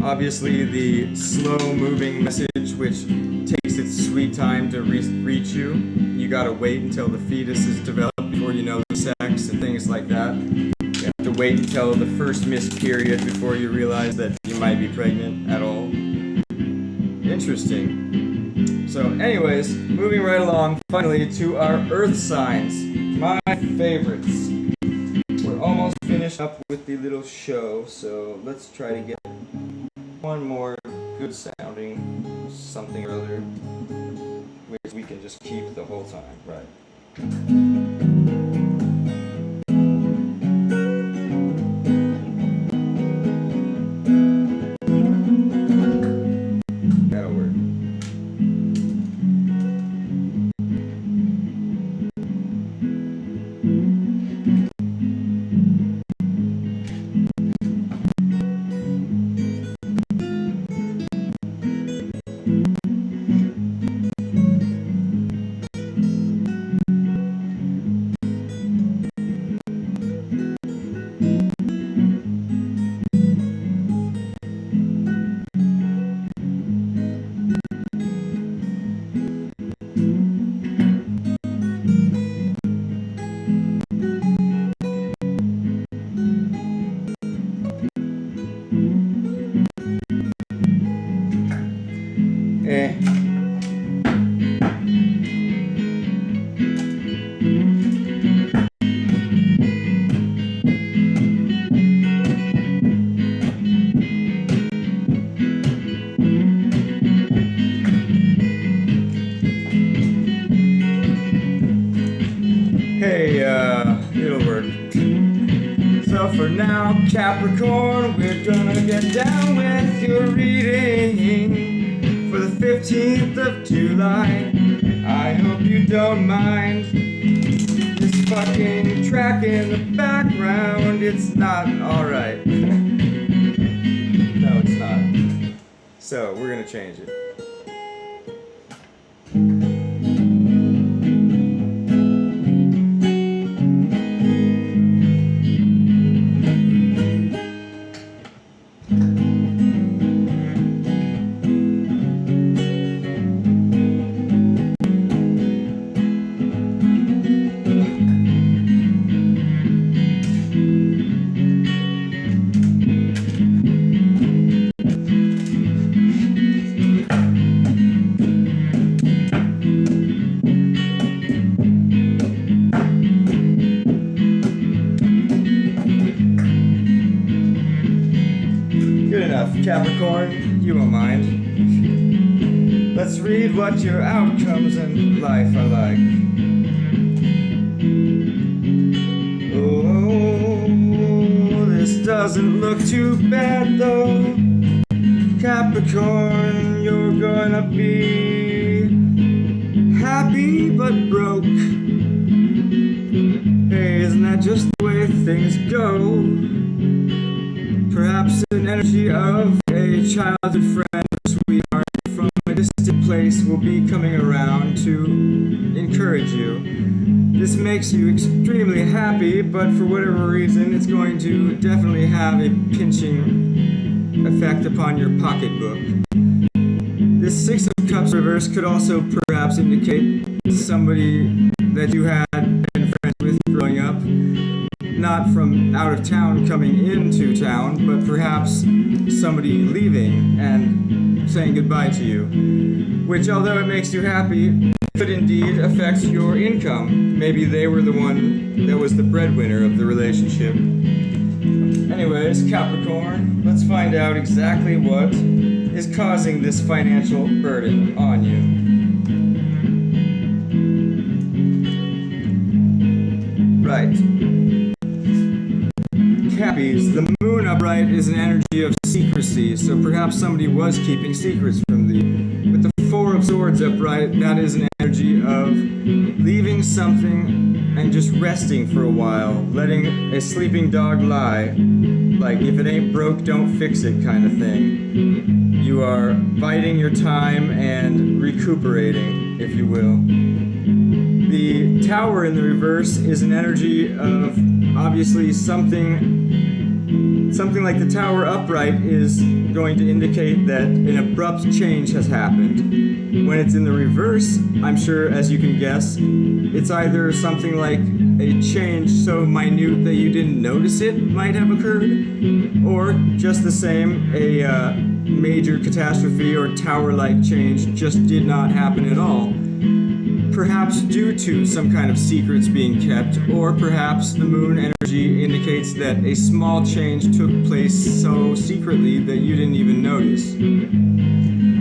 obviously, the slow-moving message, which takes its sweet time to reach you. You gotta wait until the fetus is developed before you know the sex and things like that. You have to wait until the first missed period before you realize that you might be pregnant at all. Interesting. So anyways, moving right along, finally, to our Earth signs. My favorites. We're almost finished up with the little show, so let's try to get one more good sounding something or other, which we can just keep the whole time, right? for now, Capricorn, we're gonna get down with your reading for the 15th of July. I hope you don't mind this fucking track in the background. It's not alright. No, it's not. So, we're gonna change it. Capricorn, you won't mind. Let's read what your outcomes in life are like. Oh, this doesn't look too bad though. Capricorn, you're gonna be happy but broke. Hey, isn't that just the way things go? Perhaps an energy of a childhood friend or sweetheart from a distant place will be coming around to encourage you. This makes you extremely happy, but for whatever reason, it's going to definitely have a pinching effect upon your pocketbook. This Six of Cups reverse could also perhaps indicate somebody that you had been friends with growing up. Not from out of town coming into town, but perhaps somebody leaving and saying goodbye to you. Which, although it makes you happy, could indeed affect your income. Maybe they were the one that was the breadwinner of the relationship. Anyways, Capricorn, let's find out exactly what is causing this financial burden on you. Right. Cappies, the moon upright is an energy of secrecy, so perhaps somebody was keeping secrets from thee. With the Four of Swords upright, that is an energy of leaving something and just resting for a while, letting a sleeping dog lie, like if it ain't broke, don't fix it kind of thing. You are biding your time and recuperating, if you will. The Tower in the reverse is an energy of obviously something like the Tower upright is going to indicate that an abrupt change has happened. When it's in the reverse, I'm sure, as you can guess, it's either something like a change so minute that you didn't notice it might have occurred, or just the same, a major catastrophe or tower-like change just did not happen at all. Perhaps due to some kind of secrets being kept, or perhaps the moon energy indicates that a small change took place so secretly that you didn't even notice.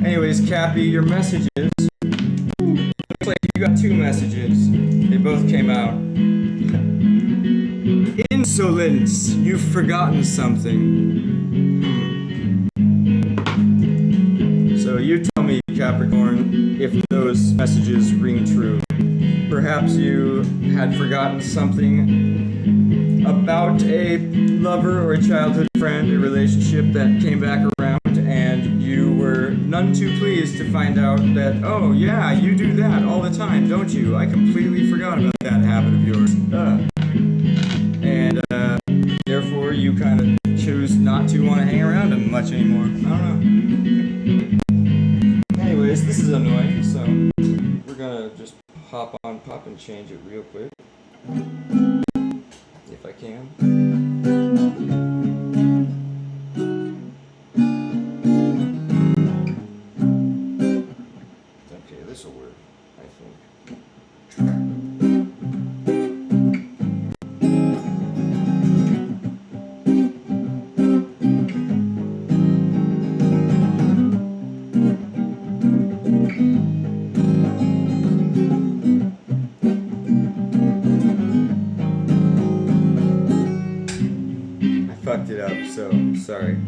Anyways, Cappy, your messages. Looks like you got two messages. They both came out. Insolence, you've forgotten something. So you tell me, Capricorn, if those messages ring true. Perhaps you had forgotten something about a lover or a childhood friend, a relationship that came back around, and you were none too pleased to find out that, oh yeah, you do that all the time, don't you? I completely forgot about that habit of yours. And therefore you kind of choose not to want to hang around him much anymore. I don't know. Anyways, this is annoying, so we're gonna just hop on pop and change it real quick. If I can. Okay, this will work, I think. sorry.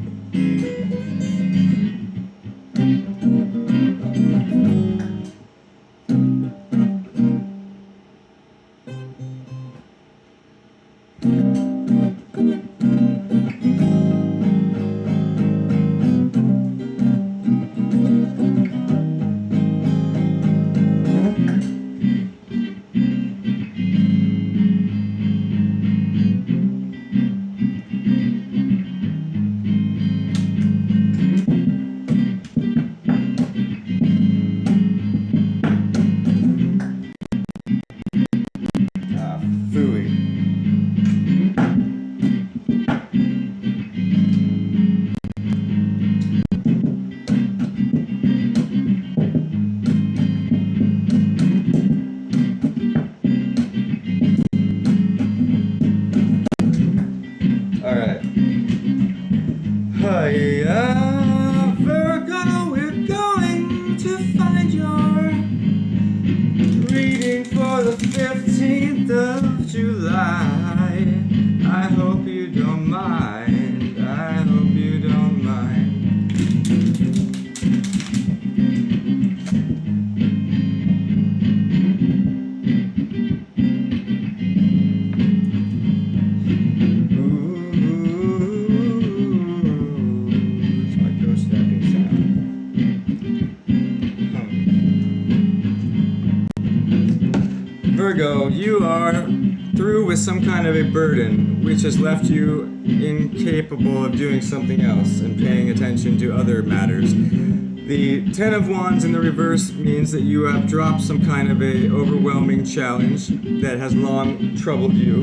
Alright. Hiya, Virgo, we're going to find your reading for the 15th of July. I hope you don't mind. I hope you don't mind. Virgo, you are through with some kind of a burden which has left you incapable of doing something else and paying attention to other matters. The Ten of Wands in the reverse means that you have dropped some kind of a overwhelming challenge that has long troubled you.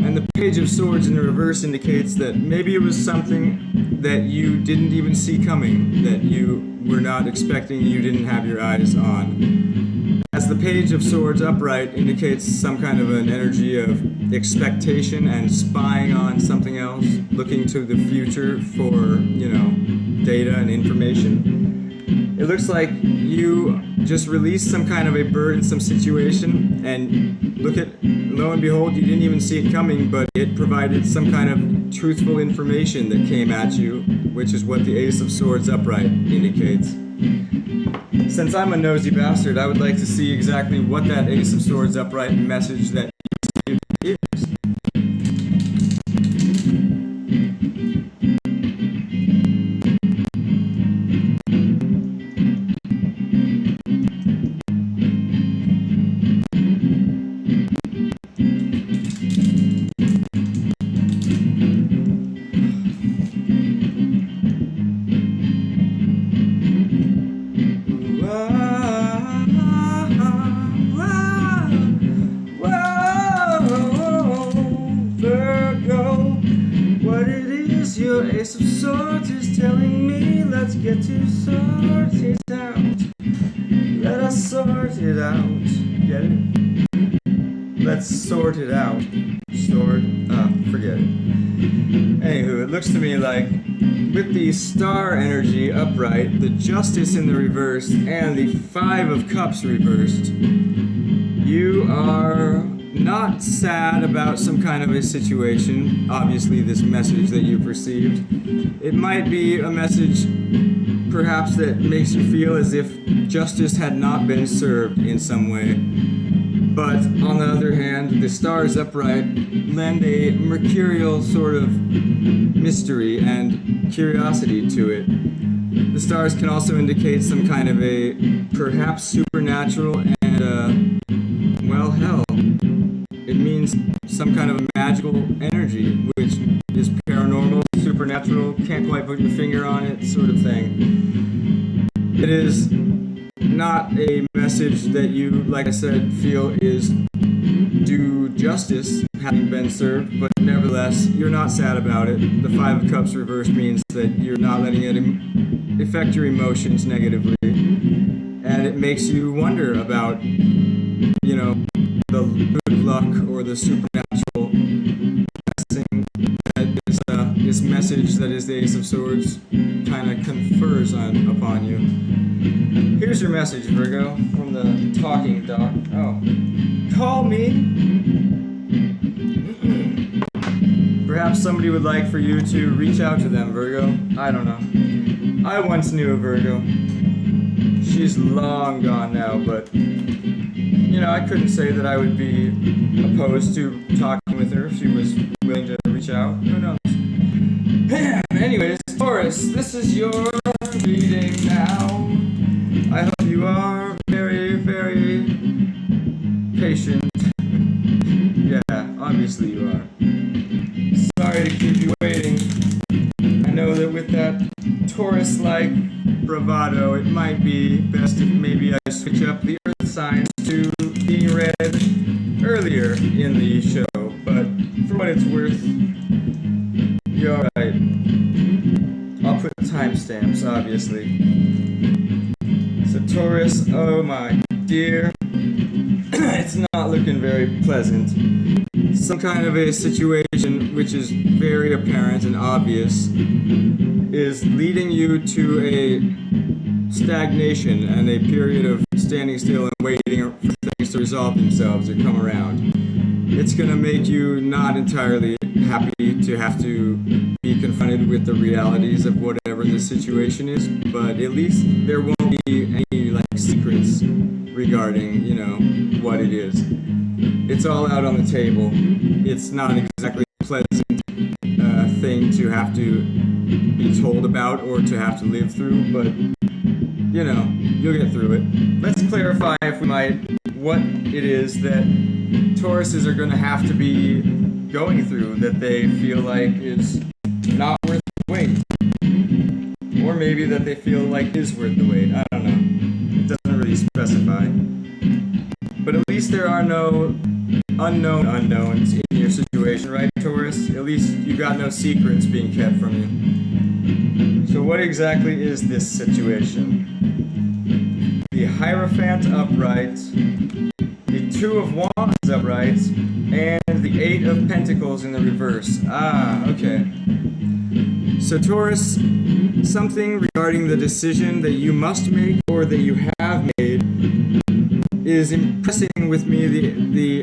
And the Page of Swords in the reverse indicates that maybe it was something that you didn't even see coming, that you were not expecting, you didn't have your eyes on. As the Page of Swords upright indicates some kind of an energy of expectation and spying on something else, looking to the future for, data and information. It looks like you just released some kind of a burdensome situation, and lo and behold, you didn't even see it coming, but it provided some kind of truthful information that came at you, which is what the Ace of Swords upright indicates. Since I'm a nosy bastard, I would like to see exactly what that Ace of Swords upright message that you received is. Your Ace of Swords is telling me, let's get to sort it out. Let us sort it out. Get it? Let's sort it out. Forget it. Anywho, it looks to me like with the Star energy upright, the Justice in the reverse, and the Five of Cups reversed, you are not sad about some kind of a situation, obviously this message that you've received. It might be a message perhaps that makes you feel as if justice had not been served in some way. But on the other hand, the stars upright lend a mercurial sort of mystery and curiosity to it. The stars can also indicate some kind of a perhaps supernatural and hell. It means some kind of a magical energy, which is paranormal, supernatural, can't quite put your finger on it, sort of thing. It is not a message that you, like I said, feel is due justice having been served, but nevertheless, you're not sad about it. The Five of Cups reversed means that you're not letting it affect your emotions negatively, and it makes you wonder about, the good luck or the supernatural blessing that this message that is the Ace of Swords kind of confers upon you. Here's your message, Virgo, from the talking doc. Oh. Call me. Perhaps some somebody would like for you to reach out to them, Virgo. I don't know. I once knew a Virgo. She's long gone now, but you know, I couldn't say that I would be opposed to talking with her if she was willing to reach out. Who knows? Anyways, Taurus, this is your reading now. I hope you are very, very patient. Yeah, obviously you are. Sorry to keep you waiting. I know that with that Taurus-like bravado, it might be best if maybe I switch up the earth signs to being read earlier in the show, but for what it's worth, you're alright. I'll put timestamps, obviously. So Taurus, oh my dear, it's not looking very pleasant. Some kind of a situation which is very apparent and obvious is leading you to a stagnation and a period of standing still and waiting for things to resolve themselves or come around. It's going to make you not entirely happy to have to be confronted with the realities of whatever the situation is, but at least there won't be any like secrets regarding, you know, what it is. It's all out on the table. It's not exactly a pleasant thing to have to be told about or to have to live through, but you know, you'll get through it. Let's clarify, if we might, what it is that Tauruses are going to have to be going through that they feel like is not worth the wait. Or maybe that they feel like is worth the wait. I don't know. It doesn't really specify. But at least there are no unknown unknowns in your situation, right, Taurus? At least you got no secrets being kept from you. So what exactly is this situation? The Hierophant upright, the Two of Wands upright, and the Eight of Pentacles in the reverse. Ah, okay. So Taurus, something regarding the decision that you must make or that you have made is impressing with me the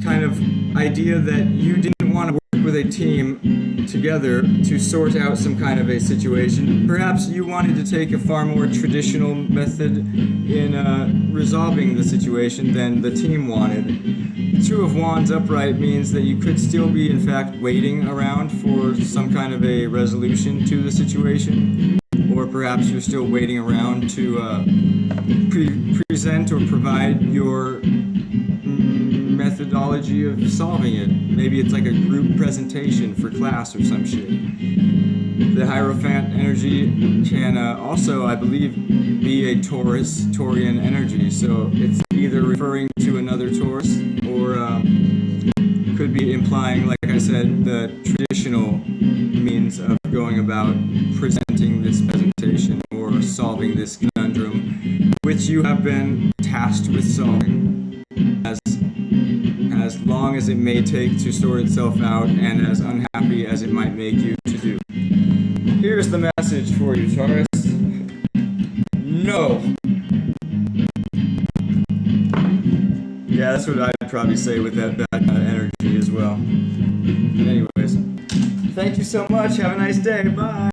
kind of idea that you didn't want to work with a team together to sort out some kind of a situation. Perhaps you wanted to take a far more traditional method in resolving the situation than the team wanted. The Two of Wands upright means that you could still be, in fact, waiting around for some kind of a resolution to the situation, or perhaps you're still waiting around to present or provide your methodology of solving it. Maybe it's like a group presentation for class or some shit. The Hierophant energy can also, I believe, be a Taurian energy, so it's either referring to another Taurus or could be implying, like I said, the traditional means of going about presenting this presentation or solving this conundrum, which you have been tasked with solving, as long as it may take to sort itself out and as unhappy as it might make you to do. Here's the message for you, Taurus. No. Yeah, that's what I'd probably say with that bad energy as well. Anyways, thank you so much. Have a nice day. Bye.